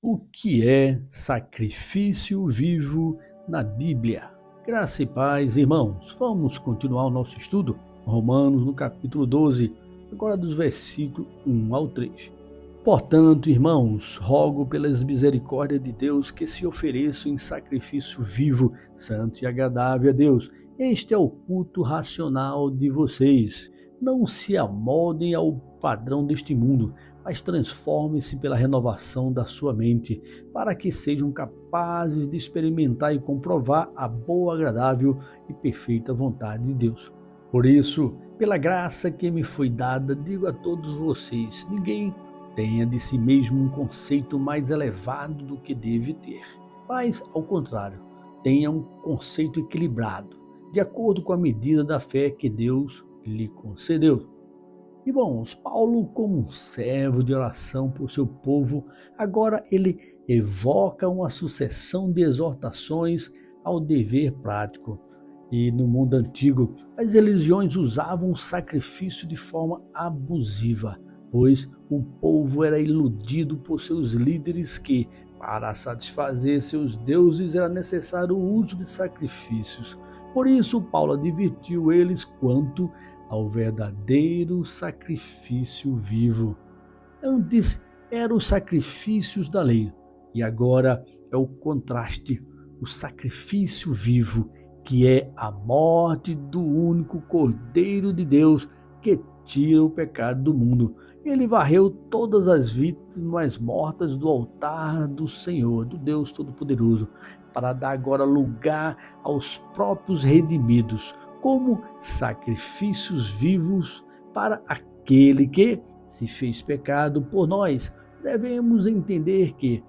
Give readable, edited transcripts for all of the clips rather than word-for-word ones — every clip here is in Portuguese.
O que é sacrifício vivo na Bíblia? Graça e paz, irmãos. Vamos continuar o nosso estudo? Romanos, no capítulo 12, agora dos versículos 1 ao 3. Portanto, irmãos, rogo pelas misericórdias de Deus que se ofereçam em sacrifício vivo, santo e agradável a Deus. Este é o culto racional de vocês. Não se amoldem ao padrão deste mundo, mas transformem-se pela renovação da sua mente, para que sejam capazes de experimentar e comprovar a boa, agradável e perfeita vontade de Deus. Por isso, pela graça que me foi dada, digo a todos vocês: ninguém tenha de si mesmo um conceito mais elevado do que deve ter, mas, ao contrário, tenha um conceito equilibrado, de acordo com a medida da fé que Deus lhe concedeu. Irmãos, Paulo, como um servo de oração por seu povo, agora ele evoca uma sucessão de exortações ao dever prático. E no mundo antigo, as religiões usavam o sacrifício de forma abusiva, pois o povo era iludido por seus líderes que, para satisfazer seus deuses, era necessário o uso de sacrifícios. Por isso, Paulo advertiu eles quanto ao verdadeiro sacrifício vivo. Antes eram os sacrifícios da lei, e agora é o contraste, o sacrifício vivo, que é a morte do único Cordeiro de Deus que tira o pecado do mundo. Ele varreu todas as vítimas mortas do altar do Senhor, do Deus Todo-Poderoso, para dar agora lugar aos próprios redimidos, como sacrifícios vivos para aquele que se fez pecado por nós. Devemos entender que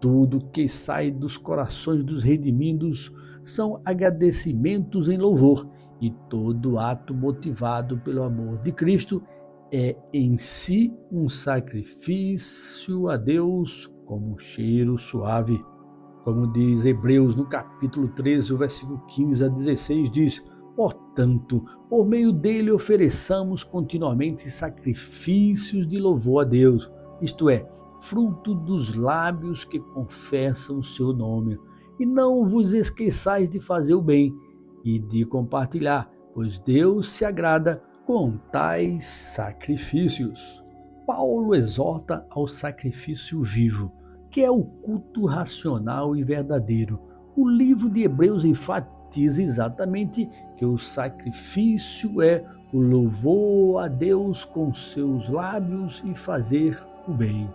tudo que sai dos corações dos redimidos são agradecimentos em louvor, e todo ato motivado pelo amor de Cristo é em si um sacrifício a Deus como um cheiro suave. Como diz Hebreus no capítulo 13, o versículo 15 a 16, diz: portanto, por meio dele ofereçamos continuamente sacrifícios de louvor a Deus, isto é, fruto dos lábios que confessam o seu nome. E não vos esqueçais de fazer o bem e de compartilhar, pois Deus se agrada com tais sacrifícios. Paulo exorta ao sacrifício vivo, que é o culto racional e verdadeiro. O livro de Hebreus enfatiza exatamente que o sacrifício é o louvor a Deus com seus lábios e fazer o bem.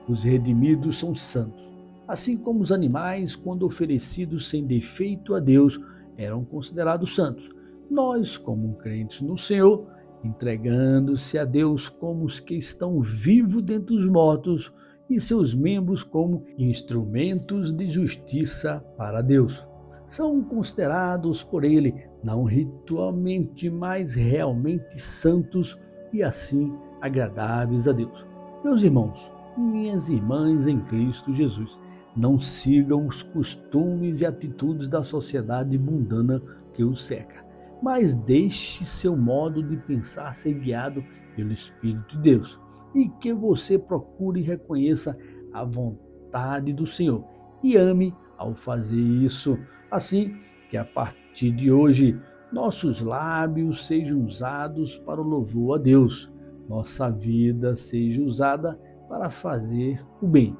Os redimidos são santos, assim como os animais, quando oferecidos sem defeito a Deus, eram considerados santos. Nós, como crentes no Senhor, entregando-se a Deus como os que estão vivos dentre os mortos, e seus membros como instrumentos de justiça para Deus. São considerados por ele não ritualmente, mas realmente santos e assim agradáveis a Deus. Meus irmãos, minhas irmãs em Cristo Jesus, não sigam os costumes e atitudes da sociedade mundana que os cerca, mas deixe seu modo de pensar ser guiado pelo Espírito de Deus, e que você procure e reconheça a vontade do Senhor e ame ao fazer isso, assim que a partir de hoje nossos lábios sejam usados para o louvor a Deus, nossa vida seja usada para fazer o bem,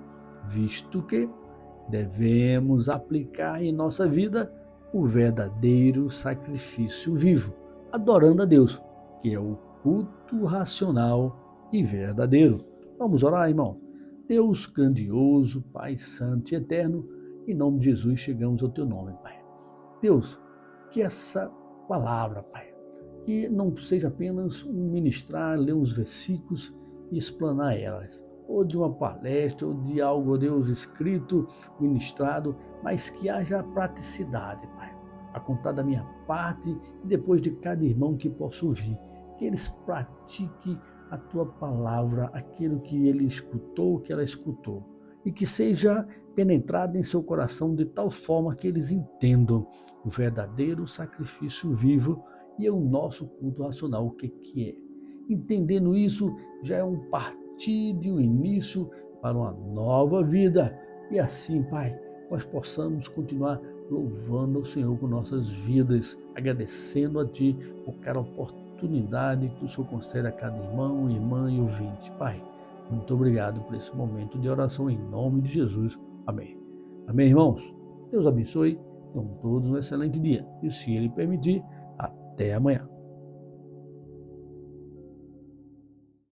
visto que devemos aplicar em nossa vida o verdadeiro sacrifício vivo, adorando a Deus, que é o culto racional e verdadeiro. Vamos orar, irmão? Deus grandioso, Pai santo e eterno, em nome de Jesus chegamos ao teu nome, Pai. Deus, que essa palavra, Pai, que não seja apenas um ministrar, ler uns versículos e explanar elas, ou de uma palestra, ou de algo, Deus, escrito, ministrado, mas que haja praticidade, Pai, a contar da minha parte e depois de cada irmão que possa ouvir, que eles pratiquem a tua palavra, aquilo que ele escutou, que ela escutou, e que seja penetrado em seu coração de tal forma que eles entendam o verdadeiro sacrifício vivo e o nosso culto racional, o que é. Entendendo isso, já é um partir de um início para uma nova vida. E assim, Pai, nós possamos continuar louvando ao Senhor com nossas vidas, agradecendo a Ti por cada oportunidade que o Senhor concede a cada irmão, irmã e ouvinte. Pai, muito obrigado por esse momento de oração em nome de Jesus. Amém. Amém, irmãos? Deus abençoe. Tenham todos um excelente dia. E se Ele permitir, até amanhã.